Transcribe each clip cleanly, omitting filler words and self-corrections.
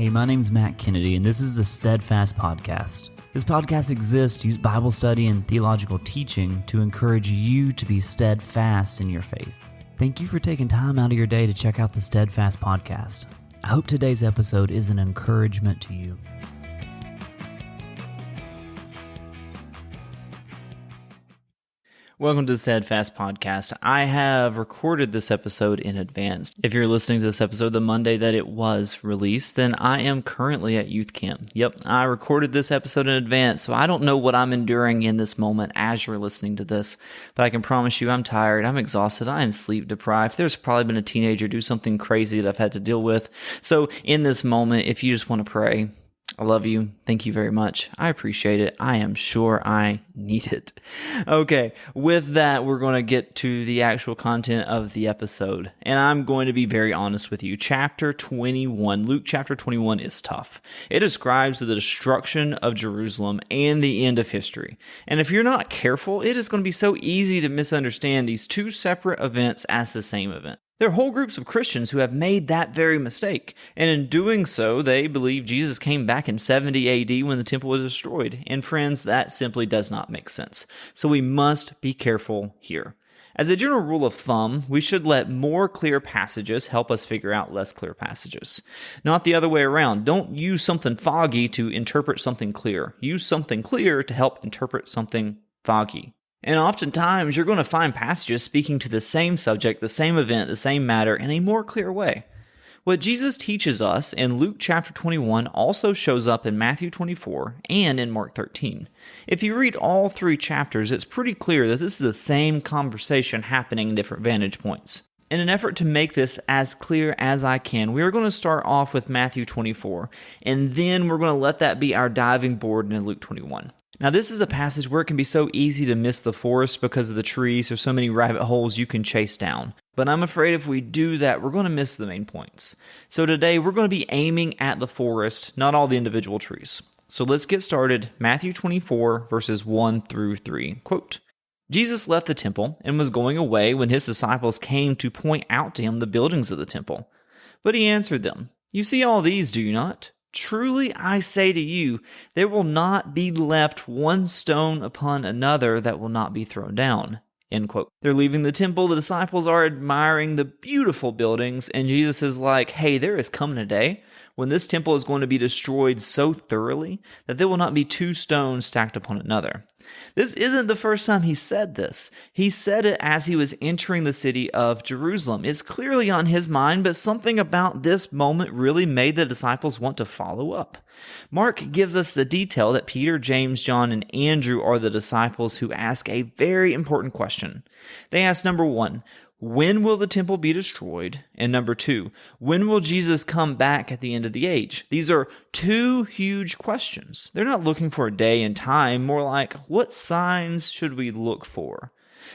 Hey, my name's Matt Kennedy, and this is the Steadfast Podcast. This podcast exists to use Bible study and theological teaching to encourage you to be steadfast in your faith. Thank you for taking time out of your day to check out the Steadfast Podcast. I hope today's episode is an encouragement to you. Welcome to the Steadfast Podcast. I have recorded this episode in advance. If you're listening to this episode the Monday that it was released, then I am currently at youth camp. Yep, I recorded this episode in advance, so I don't know what I'm enduring in this moment as you're listening to this, but I can promise you I'm tired, I'm exhausted, I am sleep deprived. There's probably been a teenager do something crazy that I've had to deal with. So in this moment, if you just want to pray, I love you. Thank you very much. I appreciate it. I am sure I need it. Okay, with that, we're going to get to the actual content of the episode. And I'm going to be very honest with you. Chapter 21, Luke chapter 21 is tough. It describes the destruction of Jerusalem and the end of history. And if you're not careful, it is going to be so easy to misunderstand these two separate events as the same event. There are whole groups of Christians who have made that very mistake, and in doing so, they believe Jesus came back in 70 AD when the temple was destroyed, and friends, that simply does not make sense. So we must be careful here. As a general rule of thumb, we should let more clear passages help us figure out less clear passages. Not the other way around. Don't use something foggy to interpret something clear. Use something clear to help interpret something foggy. And oftentimes, you're going to find passages speaking to the same subject, the same event, the same matter in a more clear way. What Jesus teaches us in Luke chapter 21 also shows up in Matthew 24 and in Mark 13. If you read all three chapters, it's pretty clear that this is the same conversation happening in different vantage points. In an effort to make this as clear as I can, we are going to start off with Matthew 24, and then we're going to let that be our diving board in Luke 21. Now, this is the passage where it can be so easy to miss the forest because of the trees. There's so many rabbit holes you can chase down. But I'm afraid if we do that, we're going to miss the main points. So today, we're going to be aiming at the forest, not all the individual trees. So let's get started. Matthew 24, verses 1 through 3. Quote, Jesus left the temple and was going away when his disciples came to point out to him the buildings of the temple. But he answered them, "You see all these, do you not? Truly I say to you, there will not be left one stone upon another that will not be thrown down." End quote. They're leaving the temple. The disciples are admiring the beautiful buildings, and Jesus is like, hey, there is coming a day when this temple is going to be destroyed so thoroughly that there will not be two stones stacked upon another. This isn't the first time he said this. He said it as he was entering the city of Jerusalem. It's clearly on his mind, but something about this moment really made the disciples want to follow up. Mark gives us the detail that Peter, James, John, and Andrew are the disciples who ask a very important question. They ask, number one, when will the temple be destroyed? And number two, when will Jesus come back at the end of the age? These are two huge questions. They're not looking for a day and time, more like, what signs should we look for?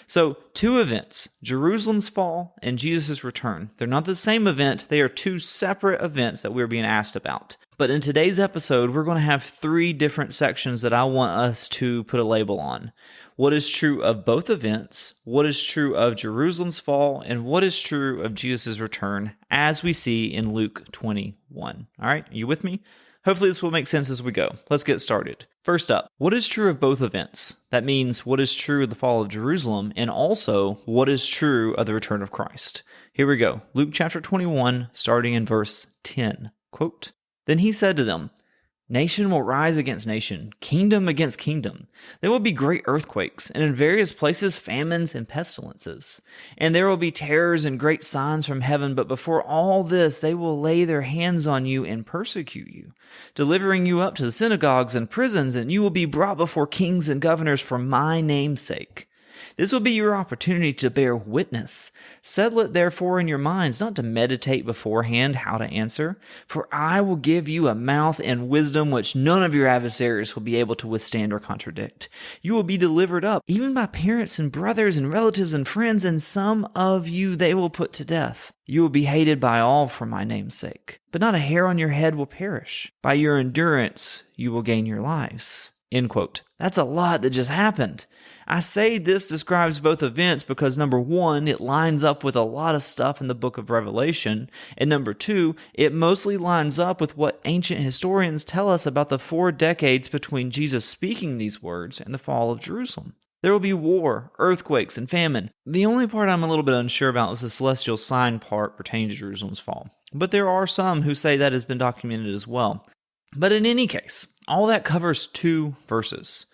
So, two events, Jerusalem's fall and Jesus' return. They're not the same event. They are two separate events that we're being asked about. But in today's episode, we're going to have three different sections that I want us to put a label on. What is true of both events, what is true of Jerusalem's fall, and what is true of Jesus' return, as we see in Luke 21. All right, are you with me? Hopefully this will make sense as we go. Let's get started. First up, what is true of both events? That means what is true of the fall of Jerusalem, and also what is true of the return of Christ. Here we go. Luke chapter 21, starting in verse 10. Quote, "Then he said to them, 'Nation will rise against nation, kingdom against kingdom. There will be great earthquakes, and in various places famines and pestilences. And there will be terrors and great signs from heaven, but before all this they will lay their hands on you and persecute you, delivering you up to the synagogues and prisons, and you will be brought before kings and governors for my name's sake. This will be your opportunity to bear witness. Settle it therefore in your minds, not to meditate beforehand how to answer. For I will give you a mouth and wisdom which none of your adversaries will be able to withstand or contradict. You will be delivered up, even by parents and brothers and relatives and friends, and some of you they will put to death. You will be hated by all for my name's sake. But not a hair on your head will perish. By your endurance you will gain your lives." End quote. That's a lot that just happened. I say this describes both events because number one, it lines up with a lot of stuff in the book of Revelation, and number two, it mostly lines up with what ancient historians tell us about the 4 decades between Jesus speaking these words and the fall of Jerusalem. There will be war, earthquakes, and famine. The only part I'm a little bit unsure about is the celestial sign part pertaining to Jerusalem's fall, but there are some who say that has been documented as well. But in any case, all that covers 2 verses.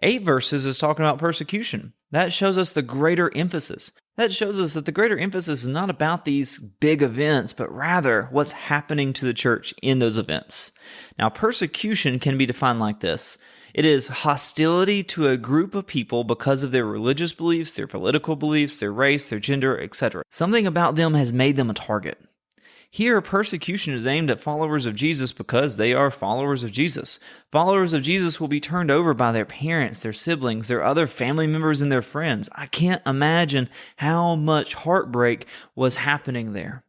8 verses is talking about persecution. That shows us the greater emphasis. That shows us that the greater emphasis is not about these big events, but rather what's happening to the church in those events. Now, persecution can be defined like this. It is hostility to a group of people because of their religious beliefs, their political beliefs, their race, their gender, etc. Something about them has made them a target. Here, persecution is aimed at followers of Jesus because they are followers of Jesus. Followers of Jesus will be turned over by their parents, their siblings, their other family members, and their friends. I can't imagine how much heartbreak was happening there.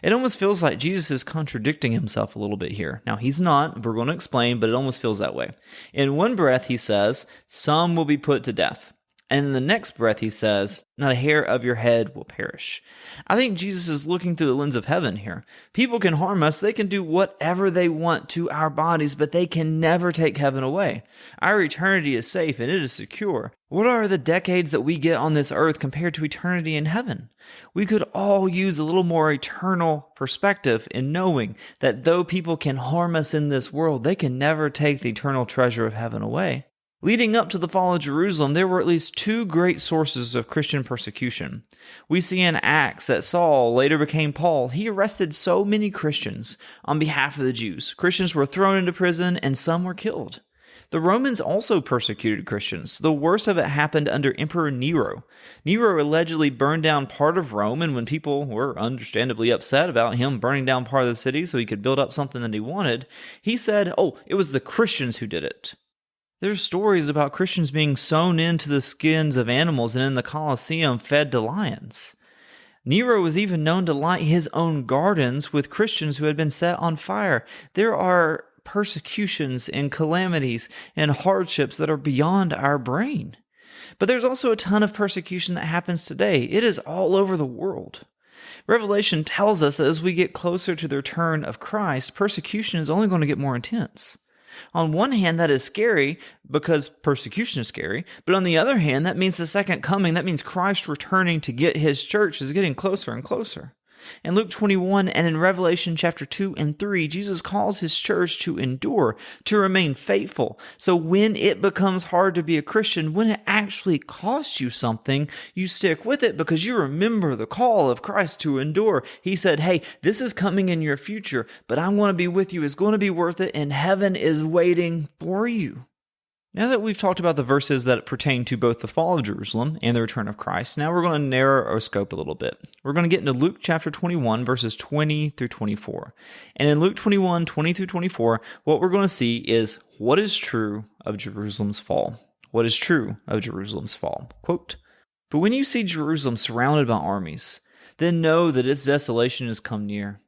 It almost feels like Jesus is contradicting himself a little bit here. Now, he's not. We're going to explain, but it almost feels that way. In one breath, he says, some will be put to death. And in the next breath, he says, not a hair of your head will perish. I think Jesus is looking through the lens of heaven here. People can harm us. They can do whatever they want to our bodies, but they can never take heaven away. Our eternity is safe and it is secure. What are the decades that we get on this earth compared to eternity in heaven? We could all use a little more eternal perspective in knowing that though people can harm us in this world, they can never take the eternal treasure of heaven away. Leading up to the fall of Jerusalem, there were at least 2 great sources of Christian persecution. We see in Acts that Saul later became Paul. He arrested so many Christians on behalf of the Jews. Christians were thrown into prison and some were killed. The Romans also persecuted Christians. The worst of it happened under Emperor Nero. Nero allegedly burned down part of Rome, and when people were understandably upset about him burning down part of the city so he could build up something that he wanted, he said, it was the Christians who did it. There's stories about Christians being sewn into the skins of animals and in the Colosseum fed to lions. Nero was even known to light his own gardens with Christians who had been set on fire. There are persecutions and calamities and hardships that are beyond our brain. But there's also a ton of persecution that happens today. It is all over the world. Revelation tells us that as we get closer to the return of Christ, persecution is only going to get more intense. On one hand, that is scary because persecution is scary, but on the other hand, that means the second coming, that means Christ returning to get his church is getting closer and closer. In Luke 21 and in Revelation chapter 2 and 3, Jesus calls his church to endure, to remain faithful. So when it becomes hard to be a Christian, when it actually costs you something, you stick with it because you remember the call of Christ to endure. He said, hey, this is coming in your future, but I want to be with you. It's going to be worth it, and heaven is waiting for you. Now that we've talked about the verses that pertain to both the fall of Jerusalem and the return of Christ, now we're going to narrow our scope a little bit. We're going to get into Luke chapter 21, verses 20 through 24. And in Luke 21, 20 through 24, what we're going to see is what is true of Jerusalem's fall. What is true of Jerusalem's fall? Quote, "But when you see Jerusalem surrounded by armies, then know that its desolation has come near.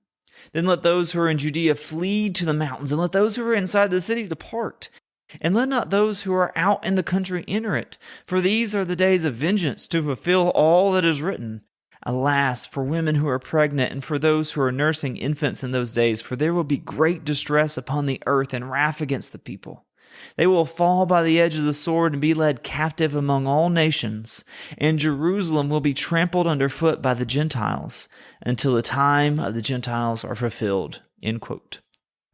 Then let those who are in Judea flee to the mountains, and let those who are inside the city depart. And let not those who are out in the country enter it, for these are the days of vengeance, to fulfill all that is written. Alas, for women who are pregnant, and for those who are nursing infants in those days, for there will be great distress upon the earth and wrath against the people. They will fall by the edge of the sword and be led captive among all nations, and Jerusalem will be trampled underfoot by the Gentiles, until the time of the Gentiles are fulfilled." End quote.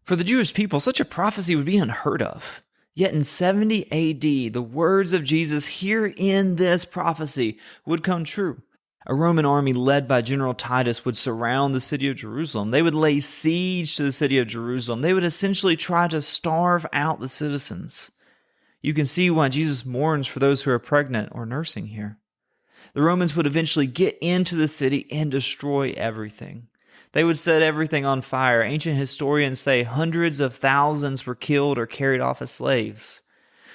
For the Jewish people, such a prophecy would be unheard of. Yet in 70 AD, the words of Jesus here in this prophecy would come true. A Roman army led by General Titus would surround the city of Jerusalem. They would lay siege to the city of Jerusalem. They would essentially try to starve out the citizens. You can see why Jesus mourns for those who are pregnant or nursing here. The Romans would eventually get into the city and destroy everything. They would set everything on fire. Ancient historians say hundreds of thousands were killed or carried off as slaves.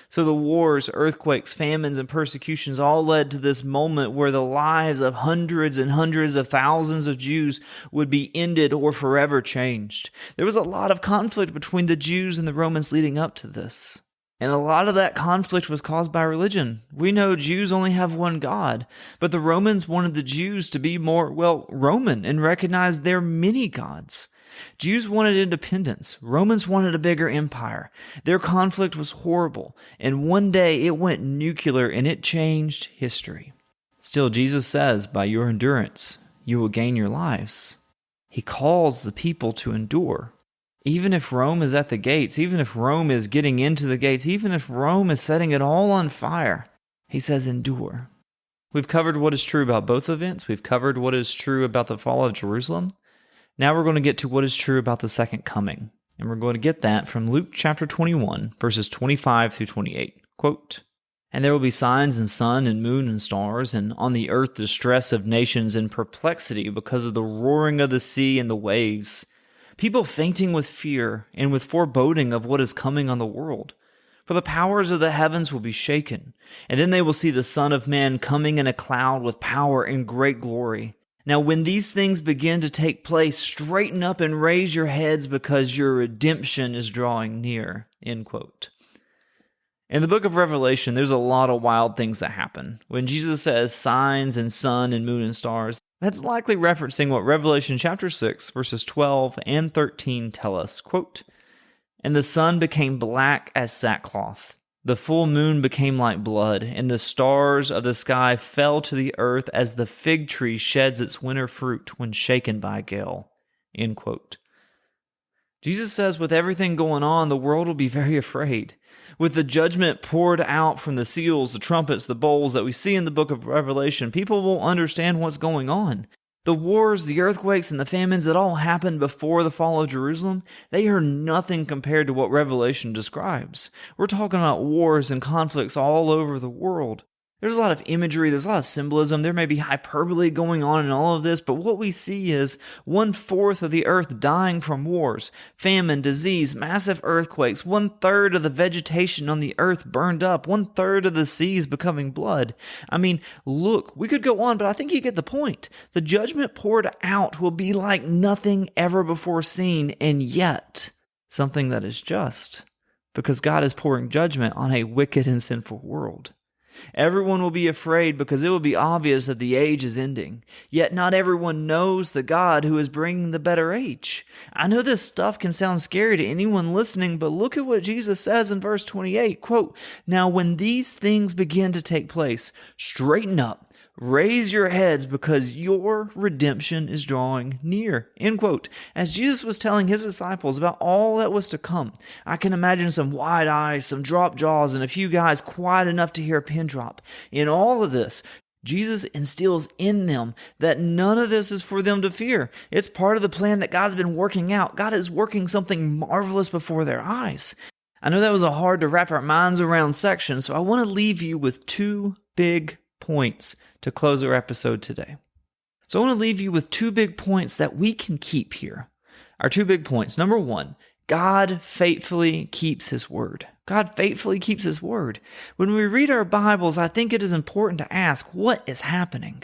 So the wars, earthquakes, famines, and persecutions all led to this moment where the lives of hundreds and hundreds of thousands of Jews would be ended or forever changed. There was a lot of conflict between the Jews and the Romans leading up to this. And a lot of that conflict was caused by religion. We know Jews only have one God, but the Romans wanted the Jews to be more, Roman and recognize their many gods. Jews wanted independence. Romans wanted a bigger empire. Their conflict was horrible, and one day it went nuclear and it changed history. Still, Jesus says, by your endurance, you will gain your lives. He calls the people to endure. Even if Rome is at the gates, even if Rome is getting into the gates, even if Rome is setting it all on fire, he says, endure. We've covered what is true about both events. We've covered what is true about the fall of Jerusalem. Now we're going to get to what is true about the second coming. And we're going to get that from Luke chapter 21, verses 25 through 28. Quote, "And there will be signs in sun and moon and stars, and on the earth distress of nations and perplexity because of the roaring of the sea and the waves. People fainting with fear and with foreboding of what is coming on the world. For the powers of the heavens will be shaken, and then they will see the Son of Man coming in a cloud with power and great glory. Now when these things begin to take place, straighten up and raise your heads because your redemption is drawing near." End quote. In the book of Revelation, there's a lot of wild things that happen. When Jesus says signs and sun and moon and stars, that's likely referencing what Revelation chapter 6, verses 12 and 13 tell us. Quote, "And the sun became black as sackcloth. The full moon became like blood, and the stars of the sky fell to the earth as the fig tree sheds its winter fruit when shaken by a gale." End quote. Jesus says with everything going on, the world will be very afraid. With the judgment poured out from the seals, the trumpets, the bowls that we see in the book of Revelation, people will understand what's going on. The wars, the earthquakes, and the famines that all happened before the fall of Jerusalem, they are nothing compared to what Revelation describes. We're talking about wars and conflicts all over the world. There's a lot of imagery, there's a lot of symbolism, there may be hyperbole going on in all of this, but what we see is 1/4 of the earth dying from wars, famine, disease, massive earthquakes, 1/3 of the vegetation on the earth burned up, 1/3 of the seas becoming blood. I mean, look, we could go on, but I think you get the point. The judgment poured out will be like nothing ever before seen, and yet something that is just, because God is pouring judgment on a wicked and sinful world. Everyone will be afraid because it will be obvious that the age is ending. Yet not everyone knows the God who is bringing the better age. I know this stuff can sound scary to anyone listening, but look at what Jesus says in verse 28. Quote, "Now when these things begin to take place, straighten up, raise your heads because your redemption is drawing near." End quote. As Jesus was telling his disciples about all that was to come, I can imagine some wide eyes, some dropped jaws, and a few guys quiet enough to hear a pin drop. In all of this, Jesus instills in them that none of this is for them to fear. It's part of the plan that God's been working out. God is working something marvelous before their eyes. I know that was a hard to wrap our minds around section, so I want to leave you with two big points to close our episode today. So I want to leave you with two big points that we can keep here. Our two big points. Number one, God faithfully keeps his word. God faithfully keeps his word. When we read our Bibles, I think it is important to ask, what is happening?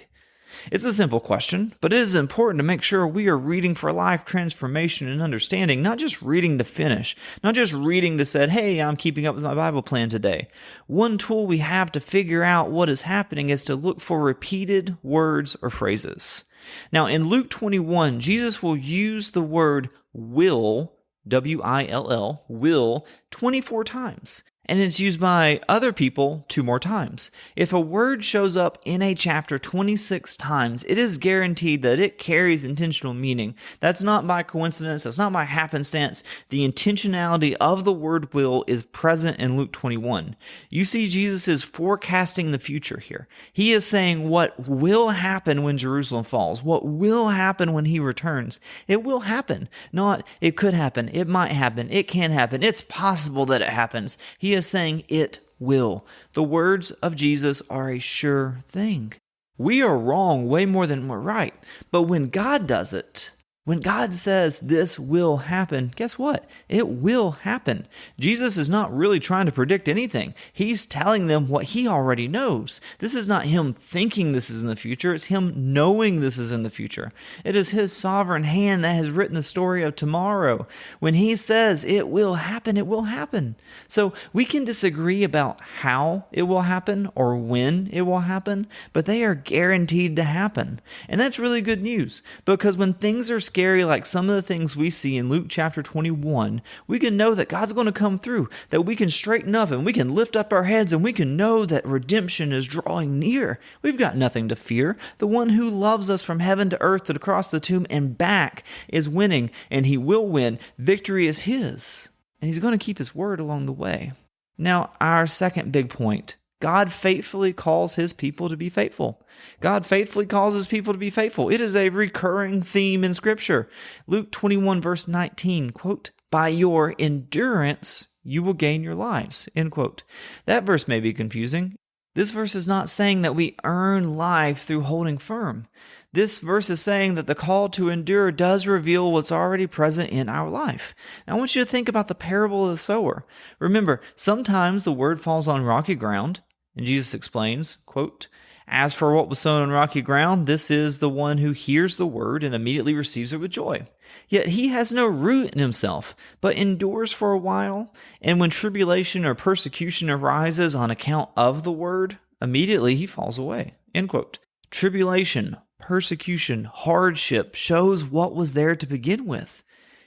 It's a simple question, but it is important to make sure we are reading for life transformation and understanding, not just reading to finish, not just reading to say, hey, I'm keeping up with my Bible plan today. One tool we have to figure out what is happening is to look for repeated words or phrases. Now, in Luke 21, Jesus will use the word will, W-I-L-L, will, 24 times. And it's used by other people 2 more times. If a word shows up in a chapter 26 times, it is guaranteed that it carries intentional meaning. That's not by coincidence. That's not by happenstance. The intentionality of the word will is present in Luke 21. You see, Jesus is forecasting the future here. He is saying what will happen when Jerusalem falls, what will happen when he returns. It will happen. Not it could happen, it might happen, it can happen, it's possible that it happens. He is saying it will. The words of Jesus are a sure thing. We are wrong way more than we're right. But when God does it, When God says this will happen, guess what? It will happen. Jesus is not really trying to predict anything. He's telling them what he already knows. This is not him thinking this is in the future. It's him knowing this is in the future. It is his sovereign hand that has written the story of tomorrow. When he says it will happen, it will happen. So we can disagree about how it will happen or when it will happen, but they are guaranteed to happen. And that's really good news, because when things are scary like some of the things we see in Luke chapter 21, we can know that God's going to come through, that we can straighten up and we can lift up our heads and we can know that redemption is drawing near. We've got nothing to fear. The one who loves us from heaven to earth and across the tomb and back is winning, and he will win. Victory is his, and he's going to keep his word along the way. Now, our second big point: God faithfully calls his people to be faithful. God faithfully calls his people to be faithful. It is a recurring theme in Scripture. Luke 21 verse 19, quote, "By your endurance you will gain your lives," end quote. That verse may be confusing. This verse is not saying that we earn life through holding firm. This verse is saying that the call to endure does reveal what's already present in our life. Now, I want you to think about the parable of the sower. Remember, sometimes the word falls on rocky ground, and Jesus explains, quote, "As for what was sown on rocky ground, this is the one who hears the word and immediately receives it with joy. Yet he has no root in himself, but endures for a while. And when tribulation or persecution arises on account of the word, immediately he falls away." End quote. Tribulation, persecution, hardship shows what was there to begin with.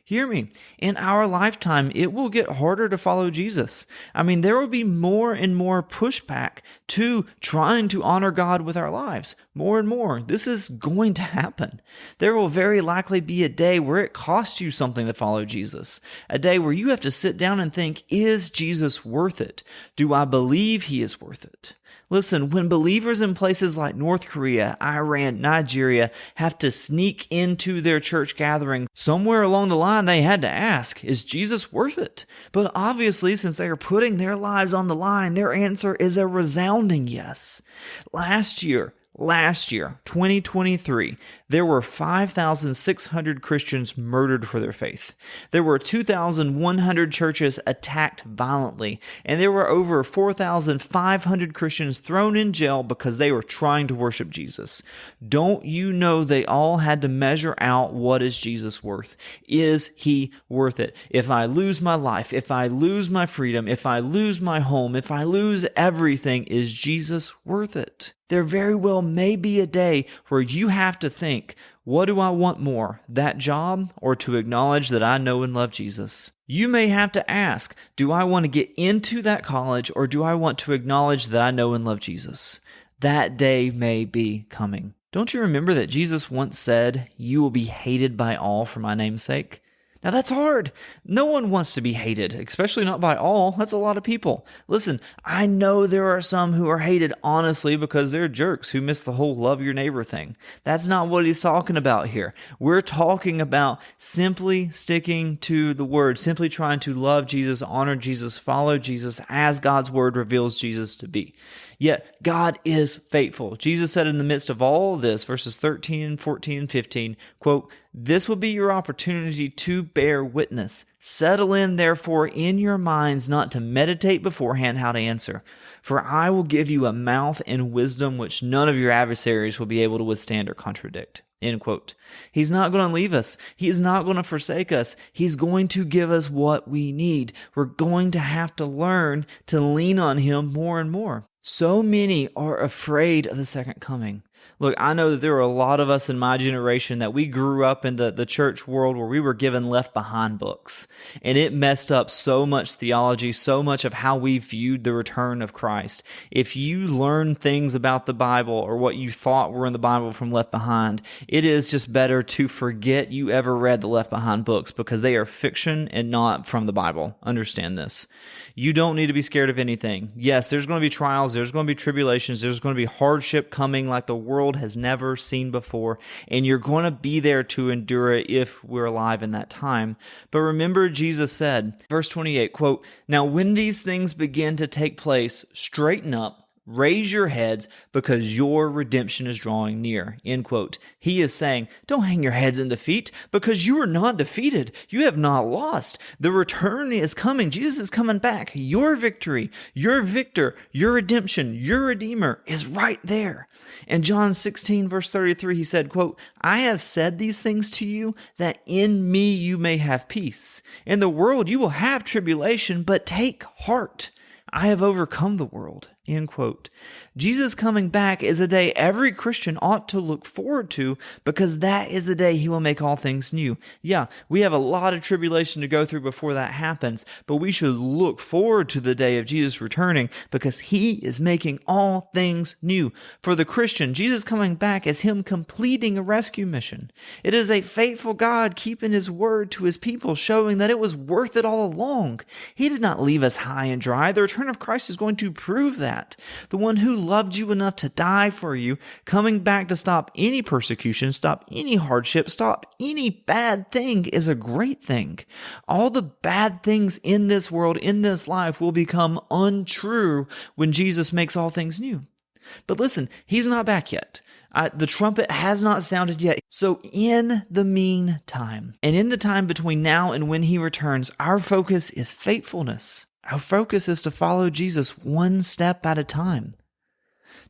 Hear me, in our lifetime, it will get harder to follow Jesus. There will be more and more pushback to trying to honor God with our lives. More and more. This is going to happen. There will very likely be a day where it costs you something to follow Jesus. A day where you have to sit down and think, is Jesus worth it? Do I believe he is worth it? Listen, when believers in places like North Korea, Iran, Nigeria have to sneak into their church gathering, somewhere along the line they had to ask, is Jesus worth it? But obviously, since they are putting their lives on the line, their answer is a resounding yes. Last year, 2023, there were 5,600 Christians murdered for their faith. There were 2,100 churches attacked violently, and there were over 4,500 Christians thrown in jail because they were trying to worship Jesus. Don't you know they all had to measure out, what is Jesus worth? Is he worth it? If I lose my life, if I lose my freedom, if I lose my home, if I lose everything, is Jesus worth it? There very well may be a day where you have to think, what do I want more, that job or to acknowledge that I know and love Jesus? You may have to ask, do I want to get into that college or do I want to acknowledge that I know and love Jesus? That day may be coming. Don't you remember that Jesus once said, "You will be hated by all for my name's sake"? Now that's hard. No one wants to be hated, especially not by all. That's a lot of people. Listen, I know there are some who are hated honestly because they're jerks who miss the whole love your neighbor thing. That's not what he's talking about here. We're talking about simply sticking to the word, simply trying to love Jesus, honor Jesus, follow Jesus as God's word reveals Jesus to be. Yet God is faithful. Jesus said in the midst of all this, verses 13, 14, and 15, quote, "This will be your opportunity to bear witness. Settle in, therefore, in your minds not to meditate beforehand how to answer. For I will give you a mouth and wisdom which none of your adversaries will be able to withstand or contradict." End quote. He's not going to leave us. He is not going to forsake us. He's going to give us what we need. We're going to have to learn to lean on him more and more. So many are afraid of the second coming. Look, I know that there are a lot of us in my generation that we grew up in the church world where we were given Left Behind books, and it messed up so much theology, so much of how we viewed the return of Christ. If you learn things about the Bible or what you thought were in the Bible from Left Behind, it is just better to forget you ever read the Left Behind books because they are fiction and not from the Bible. Understand this. You don't need to be scared of anything. Yes, there's going to be trials, there's going to be tribulations, there's going to be hardship coming like the world has never seen before, and you're going to be there to endure it if we're alive in that time. But remember, Jesus said, verse 28, quote, "Now when these things begin to take place, straighten up, Raise your heads because your redemption is drawing near. End quote. He is saying, don't hang your heads in defeat because you are not defeated. You have not lost. The return is coming. Jesus is coming back. Your victory, your victor, your redemption, your redeemer is right there. In John 16, verse 33, he said, quote, I have said these things to you that in me you may have peace. In the world you will have tribulation, but take heart. I have overcome the world. End quote. Jesus coming back is a day every Christian ought to look forward to because that is the day he will make all things new. Yeah, we have a lot of tribulation to go through before that happens, but we should look forward to the day of Jesus returning because he is making all things new. For the Christian, Jesus coming back is him completing a rescue mission. It is a faithful God keeping his word to his people, showing that it was worth it all along. He did not leave us high and dry. The return of Christ is going to prove that. The one who loved you enough to die for you, coming back to stop any persecution, stop any hardship, stop any bad thing is a great thing. All the bad things in this world, in this life, will become untrue when Jesus makes all things new. But listen, he's not back yet. The trumpet has not sounded yet. So in the meantime, and in the time between now and when he returns, our focus is faithfulness. Our focus is to follow Jesus one step at a time,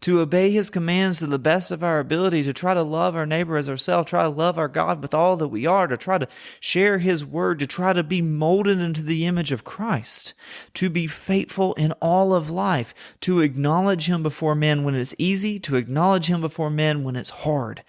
to obey his commands to the best of our ability, to try to love our neighbor as ourselves, try to love our God with all that we are, to try to share his word, to try to be molded into the image of Christ, to be faithful in all of life, to acknowledge him before men when it's easy, to acknowledge him before men when it's hard.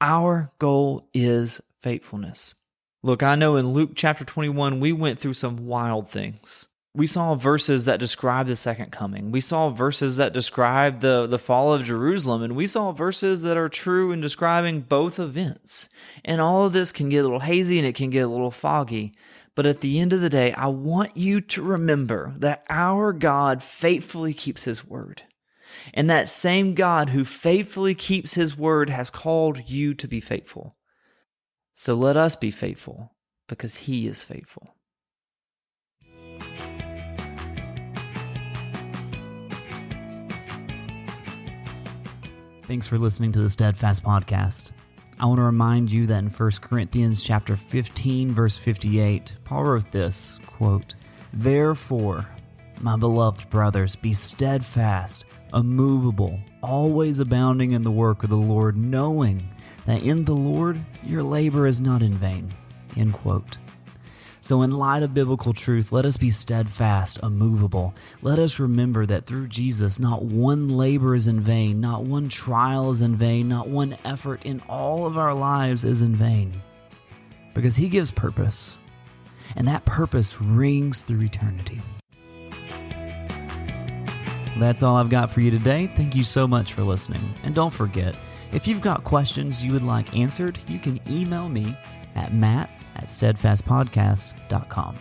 Our goal is faithfulness. Look, I know in Luke chapter 21, we went through some wild things. We saw verses that describe the second coming. We saw verses that describe the fall of Jerusalem, and we saw verses that are true in describing both events. And all of this can get a little hazy and it can get a little foggy. But at the end of the day, I want you to remember that our God faithfully keeps his word. And that same God who faithfully keeps his word has called you to be faithful. So let us be faithful because he is faithful. Thanks for listening to the Steadfast Podcast. I want to remind you that in 1 Corinthians chapter 15, verse 58, Paul wrote this, quote, Therefore, my beloved brothers, be steadfast, immovable, always abounding in the work of the Lord, knowing that in the Lord your labor is not in vain. End quote. So in light of biblical truth, let us be steadfast, immovable. Let us remember that through Jesus, not one labor is in vain, not one trial is in vain, not one effort in all of our lives is in vain. Because he gives purpose, and that purpose rings through eternity. That's all I've got for you today. Thank you so much for listening. And don't forget, if you've got questions you would like answered, you can email me at matt@steadfastpodcast.com.